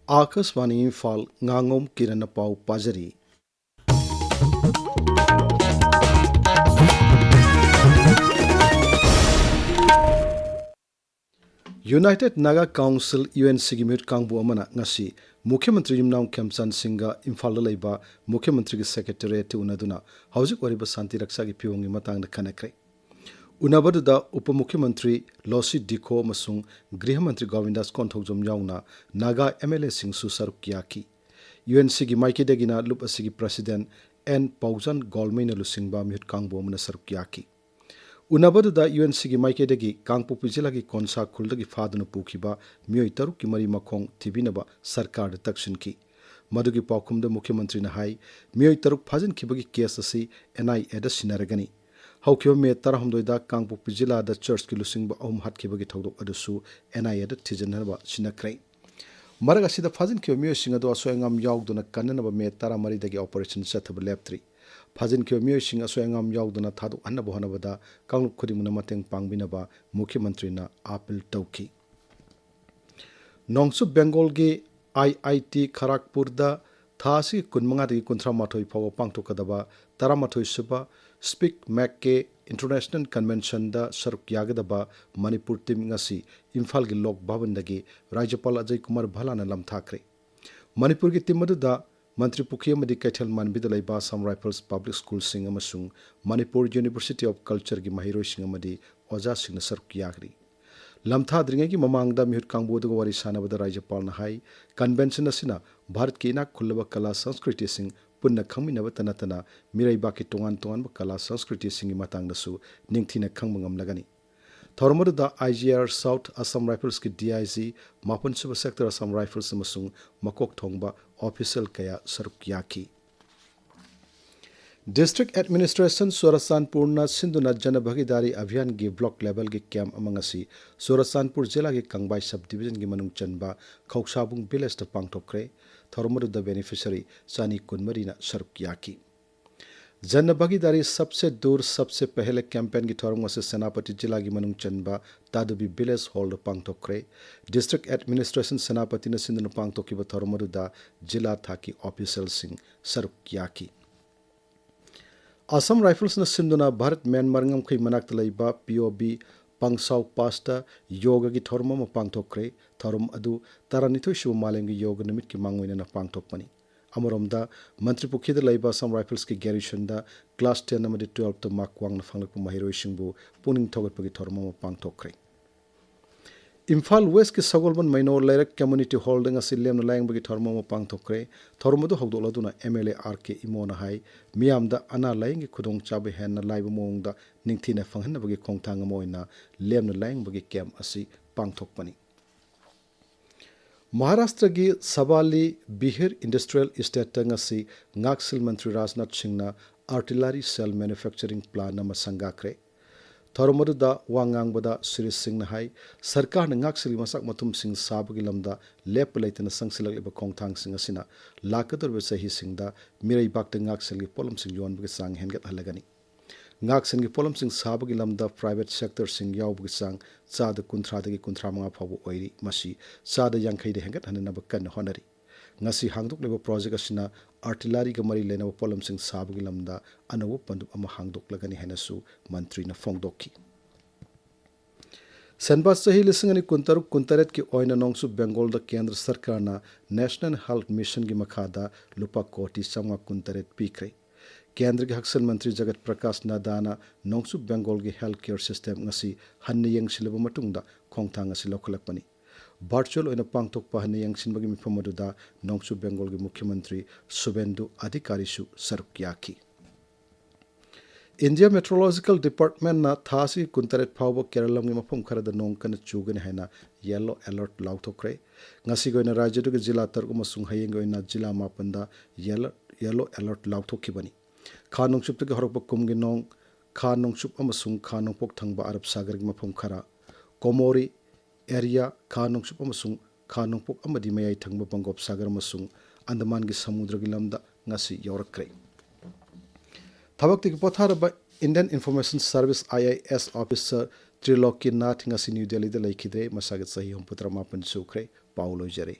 Akashvani Imphal Ngangom Kiran पाउ पाजरी United Naga council UNC की mute कांगबु अमना ngasi मुख्यमंत्री युमनाम खेमचंद सिंगा इम्फाल लेबा मुख्यमंत्री की सेक्रेटरीट उनदुना हौजिक ओरिबा शांति रक्षा की फिवंगी मतंग खनख्रे उनबदुदा उप मुख्यमंत्री लोसी डिको मसुंग गृह मंत्री गोविंदास कोंथोगजम याउना नागा MLA सिंह सुसरुक कियाकी UNC की माइकेदगिना लुप असिगी प्रेसिडेंट N पौजन गोलमेन लुसिंगबा म्यूट कांगबु अमना सरुक कियाकी उनबदुदा UNC की माइकेदगी कांगपोपि जिला की कोनसा खुलदगी फादुना पुखिबा मियोई तरुक की मरी मखोंग थिबिनबा सरकार तक्सिनकी मदुगी पाउखुमदा मुख्यमंत्री ना हाई मियोई तरुक फाजिन खिबगी केस असि NIA दा सिनारगनी हौखिबा मे 13 कांगपोपि जिला दा चर्च की लुसिंगबा अहुम हाटखिबगी थौदोक अदुसु NIA दा थिजनबा सिनाख्रै मरग असिदा फाजिन खिबा मियोई सिंग अदु असोयंगम याउदुना कन्ननबा मे 13 दगी ऑपरेशन सथब लेप्त्री फाजिन खिबा मियोई सिंग असोयंगम याउदुना थादोक हन्नबा होनबदा कांगलुप खुदिमुना मतेंग पांगबिनबा मुख्यमंत्री ना अपील तौकी नोंगसु बेंगल की IIT खरागपुर दा थासी 15 दगी 38 फाव पांगथोकदबा 13 सुबा स्पीक मैक के इंटरनेशनल कन्वेंशन दा सरुक यागदबा मणिपुर टीम ngasi इम्फाल की लोक भवन दगी राज्यपाल अजय कुमार भलाना लमथाख्रे मणिपुर की टीम अदुदा मंत्री पुखी अमदी कैथल मानबिदा लैबा असम राइफल्स पब्लिक स्कूल सिंग अमसुंग मणिपुर यूनिवर्सिटी ऑफ कल्चर की महिरोई सिंग अमदी ओजा सिंग सरुक यागरी लमथाद्रिंगे की ममांगदा म्यूट कांगबोदग वारी सानबदा राज्यपाल ना हाई कन्वेंशन असिना भारत की इनाक खुल्लबा कला संस्कृति सिंग पुन्ना खंगमिनबा तनतना मिरैबा की तोंगान तोंगानबा कला संस्कृति सिंग मतंगदसु निंगथिना खंगमंगमलगनी थौरमदुदा IGR साउथ असम राइफल्स की DIG मापनसुबा सेक्टर असम राइफल्स अमसुंग मकोक थोंगबा ऑफिशियल कया सरुक याकी डिस्ट्रिक्ट एडमिनिस्ट्रेशन सोरसानपुर सिंधुना जन भागीदारी अभियान की ब्लॉक लेवल की कैंप अमंगसी सोरसानपुर जिला के कंबाई सब डिवीजन की मनुंग चनबा खौसाबुंग विलेज पांगथोक्रे थौरमरुद बेनिफिशियरी चानी कुनमरीना सरुक याकी जन भागीदारी सबसे दूर सबसे पहले कैंपेन की थौरंग से सेनापति जिला की मनुंग चनबा तादुबी विलेज हॉल पांगथोक्रे डिस्ट्रिक्ट एडमिनिस्ट्रेशन सेनापति ने सिंधुना पांगथोकिबा थौरमरुदा जिला था की ऑफिशियल सिंह सरुक याकी असम राइफल्स सिंधुना भारत म्यांमार खई मनाक्ता लैबा POB पंगसाउ पास्ता योग की थौरम पांगथोक्रे थौरम अदु 12 सुब मालेम की योग निमित की मांगोइना पांगथोकपनी अमरोमदा मंत्री पुखीद लैबा असम राइफल्स की गैरिशन दा क्लास 10 अमदी 12 तो मार्क वांगना फंगलप महिरोइसिंगबु पुनिंग थौगटपगी थौरम पांगथोक्रे इम्फाल वेस्ट की सगोलबन मैनोर लेरक कम्युनिटी हॉल लेम लायंबगी थौरम पांगथोक्रे थौरमदु हौदोलदुना MLA RK इमोना हाई मियामदा अना लायंगी खुदोंग चाबे हेन लाइब मोंगदा निंगथिना फंगहनबगी खोंगथांग मोइना लेम लायंबगी कैंप असि पांगथोकपनी महाराष्ट्र की सबाली बिहिर इंडस्ट्रियल इस्टेट ngasi ngaksil मंत्री Rajnath Singh artillery shell manufacturing plant नम संगाख्रे थौरमरुदा वांगांगबदा श्री सिंह हाई सरकार ngaksil मसक मतुम सिंह साबगी लमदा लेप लेतना संगसिलगलिबा खोंगथांग सिंह असिना लाकदरबे सही सिंहदा मिरई बाक्ता ngaksil की पोलम सिंह योनबगी सांग हेनगत हलगनी ngaksil की पोलम सिंह साबगी लमदा प्राइवेट सेक्टर सिंह यावबगी सांग चाद 30 दगी 35 फावो ओइरी मसी चाद 50 दे हेंगत हननबा कन honorary ngasi hangdokliba project asina artillery ga mari lenaba polam sing sabagi lamda anawo pandup ama hangdoklagani henasu mantri na phongdokki Senba sahi lisingani kuntaret ki oina nongsu Bengal da kendra sarkar na National Health Mission gi makhada lupa koti samga kuntaret pikre केंद्र के हक्सल मंत्री जगत प्रकाश नादाना नोंगसु बेंगल की health care system ngasi hanne yengsilaba matungda khongthang asi lokhalakpani virtual oina pangthokpa hanne yengsinbagi mifam aduda nongsu Bengal की मुख्यमंत्री शुभेंदु अधिकारी सु सरुक याकी India meteorological department ना थासी कुंतरेट फाव केरलम की मफम खरद नोंग कन चुगन हैना येलो अलर्ट लाउथोक्रे ngasi goina राज्य के जिला तरक मसुंग हयेंग गोइना जिला मापंदा येलो अलर्ट लाउथोखिबनी खा नोंगसुप के हरप कुमगी नोंग खा नोंगसुप अमसुंग खा नोंगपोक थंगबा अरब सागर की मफम खरा कोमोरी एरिया खा नोंगसुप अमसुंग खा नोंगपोक अमदी मयाई थंगबा बंगोप सागर मसुंग अंडमान की समुद्र की लमदा ngasi यौरक्रे थबक की पोथारबा Indian information service IIS officer Triloki Nath ngasi New Delhi द लैखिद्रे मसागत सही हम पुत्र मापन सुख्रे पाउलो जरे